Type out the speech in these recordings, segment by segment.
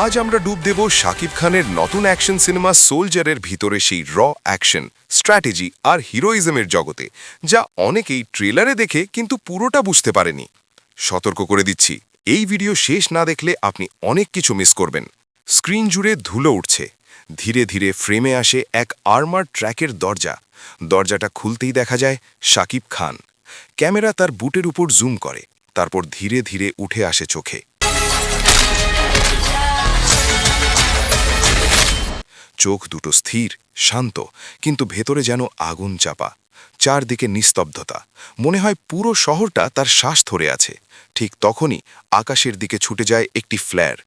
আজ আমরা ডুব দেব শাকিব খানের নতুন অ্যাকশন সিনেমা সোলজারের ভিতরে সেই অ্যাকশন স্ট্র্যাটেজি আর হিরোইজমের জগতে, যা অনেকেই ট্রেলারে দেখে কিন্তু পুরোটা বুঝতে পারেনি। সতর্ক করে দিচ্ছি, এই ভিডিও শেষ না দেখলে আপনি অনেক কিছু মিস করবেন। স্ক্রিন জুড়ে ধুলো উঠছে, ধীরে ধীরে ফ্রেমে আসে এক আর্মার ট্র্যাকের দরজাটা খুলতেই দেখা যায় শাকিব খান। ক্যামেরা তার বুটের উপর জুম করে, তারপর ধীরে ধীরে উঠে আসে চোখে। চোখ দুটো স্থির, শান্ত, কিন্তু ভেতরে যেন আগুন চাপা। চারদিকে নিস্তব্ধতা, মনে হয় পুরো শহরটা তার শ্বাস ধরে আছে। ঠিক তখনই আকাশের দিকে ছুটে যায় একটি ফ্ল্যার।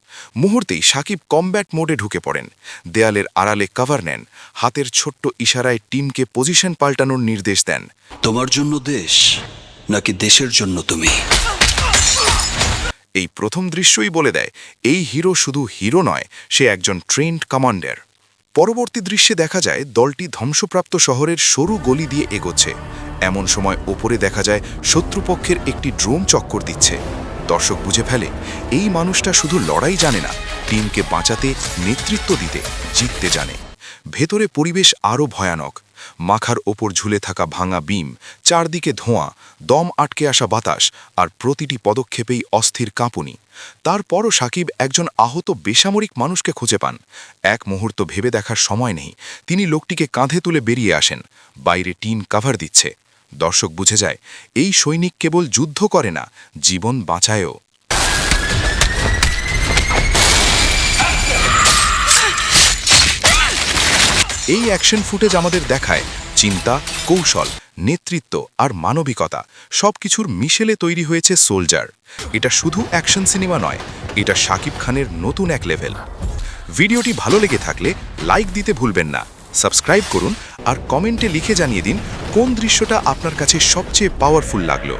মুহূর্তেই শাকিব কমব্যাট মোডে ঢুকে পড়েন, দেয়ালের আড়ালে কভার নেন, হাতের ছোট্ট ইশারায় টিমকে পজিশন পাল্টানোর নির্দেশ দেন। তোমার জন্য দেশ নাকি দেশের জন্য তুমি? এই প্রথম দৃশ্যই বলে দেয়, এই হিরো শুধু হিরো নয়, সে একজন ট্রেন্ড কমান্ডার। পরবর্তী দৃশ্যে দেখা যায় দলটি ধ্বংসপ্রাপ্ত শহরের সরু গলি দিয়ে এগোচ্ছে। এমন সময় ওপরে দেখা যায় শত্রুপক্ষের একটি ড্রোন চক্কর দিচ্ছে। দর্শক বুঝে ফেলে, এই মানুষটা শুধু লড়াই জানে না, টিমকে বাঁচাতে, নেতৃত্ব দিতে, জিততে জানে। ভেতরে পরিবেশ আরও ভয়ানক। মাখার ওপর ঝুলে থাকা ভাঙা বিম, চারদিকে ধোঁয়া, দম আটকে আসা বাতাস, আর প্রতিটি পদক্ষেপেই অস্থির কাঁপুনি। তারপরও শাকিব একজন আহত বেসামরিক মানুষকে খুঁজে পান। এক মুহূর্ত ভেবে দেখার সময় নেই, তিনি লোকটিকে কাঁধে তুলে বেরিয়ে আসেন। বাইরে টিন কাভার দিচ্ছে। দর্শক বুঝে যায়, এই সৈনিক কেবল যুদ্ধ করে না, জীবন বাঁচায়ও। এই অ্যাকশন ফুটেজ আমাদের দেখায় চিন্তা, কৌশল, নেতৃত্ব আর মানবিকতা সবকিছুর মিশেলে তৈরি হয়েছে সোলজার। এটা শুধু অ্যাকশন সিনেমা নয়, এটা শাকিব খানের নতুন এক লেভেল। ভিডিওটি ভালো লেগে থাকলে লাইক দিতে ভুলবেন না, সাবস্ক্রাইব করুন আর কমেন্টে লিখে জানিয়ে দিন কোন দৃশ্যটা আপনার কাছে সবচেয়ে পাওয়ারফুল লাগলো।